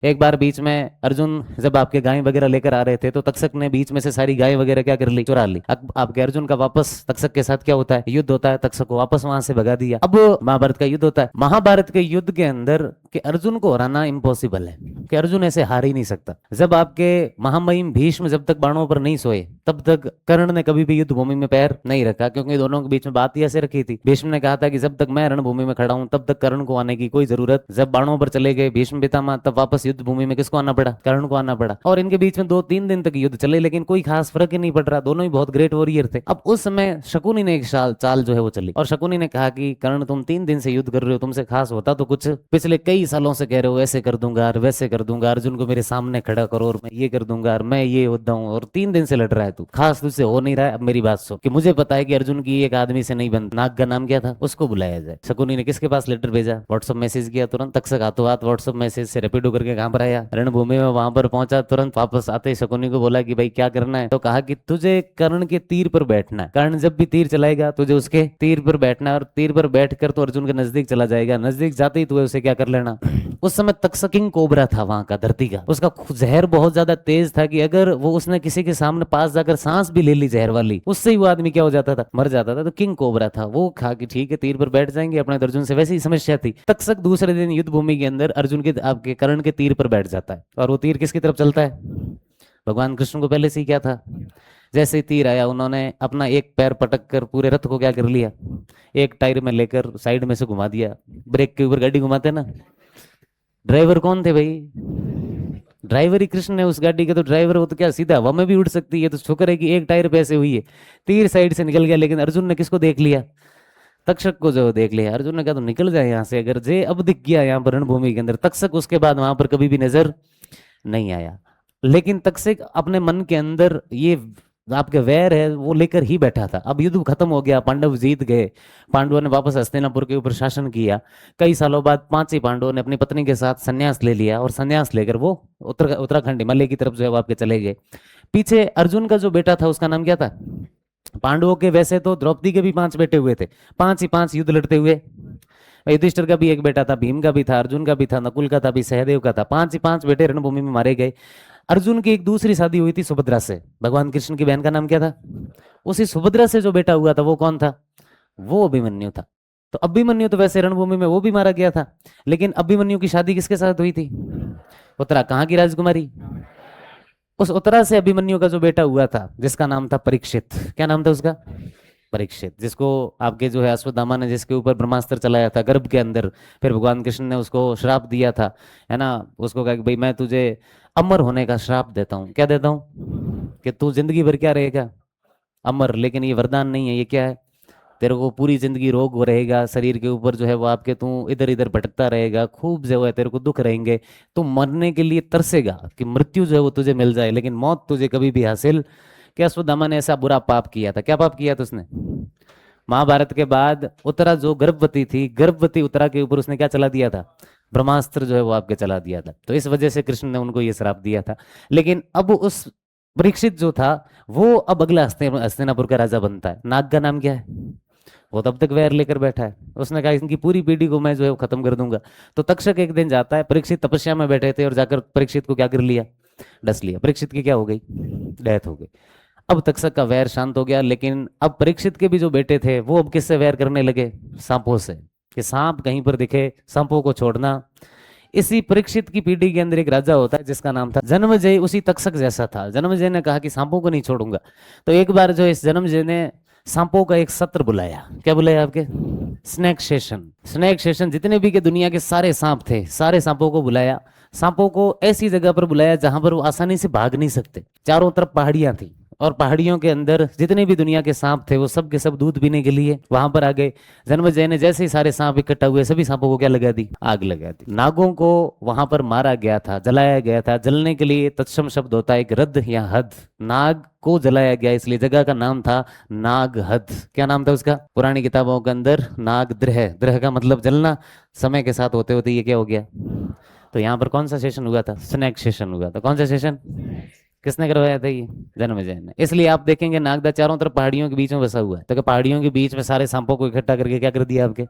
एक बार बीच में अर्जुन जब आपके गाय वगैरह लेकर आ रहे थे तो तक्षक ने बीच में से सारी गाय वगैरह क्या कर ली, चुरा ली। आपके अर्जुन का वापस तक्षक के साथ क्या होता है, युद्ध होता है, तक्षक को वापस वहां से भगा दिया। अब महाभारत का युद्ध होता है। महाभारत के युद्ध के अंदर कि अर्जुन को हराना इम्पॉसिबल है, कि अर्जुन ऐसे हार ही नहीं सकता। जब आपके महामहिम भीष्म जब तक बाणों पर नहीं सोए तब तक कर्ण ने कभी भी युद्ध भूमि में पैर नहीं रखा, क्योंकि दोनों के बीच में बात ही ऐसे रखी थी। भीष्म ने कहा था कि जब तक मैं रणभूमि में खड़ा हूं तब तक कर्ण को आने की कोई जरूरत। जब बाणों पर चले गए भीष्म पितामह तब वापस युद्ध भूमि में किसको आना पड़ा, कर्ण को आना पड़ा। और इनके बीच में 2-3 दिन तक युद्ध चले, लेकिन कोई खास फर्क ही नहीं पड़ रहा, दोनों ही बहुत ग्रेट वॉरियर थे। अब उस समय शकुनी ने एक चाल जो है वो चली, और शकुनी ने कहा कि कर्ण तुम 3 दिन से युद्ध कर रहे हो, तुमसे खास होता तो कुछ, पिछले कई सालों से कह रहे हो ऐसे कर दूंगा और वैसे कर दूंगा, अर्जुन को मेरे सामने खड़ा करो और मैं ये कर दूंगा और मैं ये होता हूँ, और 3 दिन से लड़ रहा है तू, खास तुझसे हो नहीं रहा है। अब मेरी बात सुन, कि मुझे पता है कि अर्जुन की एक आदमी से नहीं बनती, नाग का नाम क्या था, उसको बुलाया जाए। शकुनी ने किसके पास लेटर भेजा, व्हाट्सएप मैसेज किया तुरंत। तक्षक हाथों हाथ व्हाट्सएप मैसेज से रेपिडो करके कहां पर आया, रणभूमि में। वहां पर पहुंचा, तुरंत वापस आते ही शकुनी को बोला कि भाई क्या करना है, तो कहा कि तुझे कर्ण के तीर पर बैठना है, कर्ण जब भी तीर चलाएगा तुझे उसके तीर पर बैठना है, और तीर पर बैठकर तो अर्जुन के नजदीक चला जाएगा, नजदीक जाते ही तुझे उसे क्या कर लेना। उस समय तक्षक किंग कोबरा था वहां का, धरती का, उसका जहर बहुत ज्यादा तेज था कि अगर वो उसने किसी के सामने पास जाकर सांस भी ले ली जहर वाली, उससे ही वो आदमी क्या हो जाता था, मर जाता था। तो किंग कोबरा था वो, कहा कि ठीक है तीर पर बैठ जाएंगे अपने। तो अर्जुन से वैसे ही समस्या थी। तक्षक दूसरे दिन युद्ध भूमि के अंदर अर्जुन के आपके कर्ण के तीर पर बैठ जाता है, और वो तीर किसकी तरफ चलता है, भगवान कृष्ण को पहले से ही क्या था, जैसे ही तीर आया उन्होंने अपना एक पैर पटक कर पूरे रथ को क्या कर लिया, एक टायर में लेकर साइड में से घुमा दिया। ब्रेक के ऊपर गाड़ी घुमाते ना, ड्राइवर कौन थे भाई, ड्राइवर ही कृष्ण है उस गाड़ी के। तो ड्राइवर वो तो क्या सीधा हवा में भी उड़ सकती है, तो शुक्र है कि एक टायर पे ऐसे हुई है, तीर साइड से निकल गया। लेकिन अर्जुन ने किसको देख लिया, तक्षक को जो देख लिया। अर्जुन ने कहा तो निकल जाए यहाँ से, अगर जे अब दिख गया यहाँ पर रणभूमि के अंदर। तक्षक उसके बाद वहां पर कभी भी नजर नहीं आया। लेकिन तक्षक अपने मन के अंदर ये आपके वैर है वो लेकर ही बैठा था। अब युद्ध खत्म हो गया, पांडव जीत गए, पांडवों ने वापस हस्तिनापुर के ऊपर शासन किया। कई सालों बाद 5 ही पांडवों ने अपनी पत्नी के साथ संन्यास ले लिया, और संन्यास लेकर वो उत्तराखंड हिमालय की तरफ जो है वो आपके चले गए। पीछे अर्जुन का जो बेटा था उसका नाम क्या था, पांडवों के वैसे तो द्रौपदी के भी 5 बेटे हुए थे, 5 ही 5 युद्ध लड़ते हुए। युधिष्ठिर का भी एक बेटा था, भीम का भी था, अर्जुन का भी था, नकुल का था, भी सहदेव का था। 5 ही 5 बेटे रणभूमि में मारे गए। अर्जुन की एक दूसरी शादी हुई थी सुभद्रा से, भगवान कृष्ण की बहन का नाम क्या था, उसी सुभद्रा से जो बेटा हुआ था वो कौन था, वो अभिमन्यु था। तो अभिमन्यु तो वैसे रणभूमि में वो भी मारा गया था, लेकिन अभिमन्यु की शादी किसके साथ हुई थी, उत्तरा, कहाँ की राजकुमारी, उस उत्तरा से अभिमन्यु का जो बेटा हुआ था जिसका नाम था परीक्षित। क्या नाम था उसका, परीक्षित, जिसको आपके जो है अश्वत्थामा ने जिसके ऊपर ब्रह्मास्त्र चलाया था गर्भ के अंदर। फिर भगवान कृष्ण ने उसको श्राप दिया था, है ना, उसको कहा कि भाई मैं तुझे अमर होने का श्राप देता हूँ। क्या देता हूँ, कि तू जिंदगी भर क्या रहेगा, अमर। लेकिन ये वरदान नहीं है, ये क्या है, तेरे को पूरी जिंदगी रोग हो रहेगा शरीर के ऊपर जो है वो आपके, तू इधर इधर भटकता रहेगा, खूब जो है तेरे को दुख रहेंगे, तू मरने के लिए तरसेगा कि मृत्यु जो है वो तुझे मिल जाए, लेकिन मौत तुझे कभी भी हासिल। क्या अश्वत्थामा ने ऐसा बुरा पाप किया था, क्या पाप किया था उसने, महाभारत के बाद उत्तरा जो गर्भवती थी, गर्भवती उत्तरा के ऊपर उसने क्या चला दिया था, ब्रह्मास्त्र जो है वो आपके चला दिया था। तो इस वजह से कृष्ण ने उनको ये श्राप दिया था। लेकिन अब उस परीक्षित जो था वो अब अगला हस्तिनापुर का राजा बनता है। नाग का नाम क्या है, वो तब तक वैर लेकर बैठा है, उसने कहा इनकी पूरी पीढ़ी को मैं जो है वो खत्म कर दूंगा। तो तक्षक एक दिन जाता है, परीक्षित तपस्या में बैठे थे, और जाकर परीक्षित को क्या कर लिया, डस लिया। परीक्षित की क्या हो गई, डेथ हो गई। अब तक्षक का वैर शांत हो गया। लेकिन अब परीक्षित के भी जो बेटे थे वो अब किससे वैर करने लगे, सांपों से, कि सांप कहीं पर दिखे सांपों को छोड़ना। इसी परीक्षित की पीढ़ी के अंदर एक राजा होता है जिसका नाम था जन्मजय, उसी तक्षक जैसा था। जन्मजय ने कहा कि सांपों को नहीं छोड़ूंगा। तो एक बार जो इस जन्मजय ने सांपों का एक सत्र बुलाया। क्या बुलाया आपके, स्नैक सेशन। स्नैक सेशन, जितने भी के दुनिया के सारे सांप थे, सारे सांपों को बुलाया। सांपों को ऐसी जगह पर बुलाया जहां पर वो आसानी से भाग नहीं सकते, चारों तरफ पहाड़ियां थी, और पहाड़ियों के अंदर जितने भी दुनिया के सांप थे वो सब के सब दूध पीने के लिए वहां पर आ गए। जन्मजय ने जैसे ही सारे सांप इकट्ठा हुए सभी सांपों को क्या लगा दी, आग लगा दी। नागों को वहां पर मारा गया था, जलाया गया था। जलने के लिए तत्सम शब्द होता है एक रद्द या हद, नाग को जलाया गया, इसलिए जगह का नाम था नागहद। क्या नाम था उसका, पुरानी किताबों के अंदर नागद्रह, द्रह का मतलब जलना। समय के साथ होते होते ये क्या हो गया। तो यहाँ पर कौन सा सेशन हुआ था, स्नैक सेशन हुआ था। कौन सा सेशन, किसने करवाया था ये? जन्मेजय ने। इसलिए आप देखेंगे नागदा चारों तरफ पहाड़ियों के बीच में बसा हुआ है, तो पहाड़ियों के बीच में सारे सांपों को इकट्ठा करके क्या कर दिया आपके,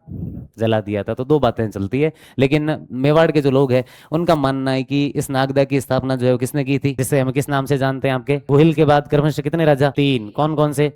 जला दिया था। तो दो बातें चलती है। लेकिन मेवाड़ के जो लोग हैं उनका मानना है कि इस नागदा की स्थापना जो है वो किसने की थी, जिससे हम किस नाम से जानते हैं आपके, गोहिल के बाद क्रमशः कितने राजा, तीन, कौन कौन से,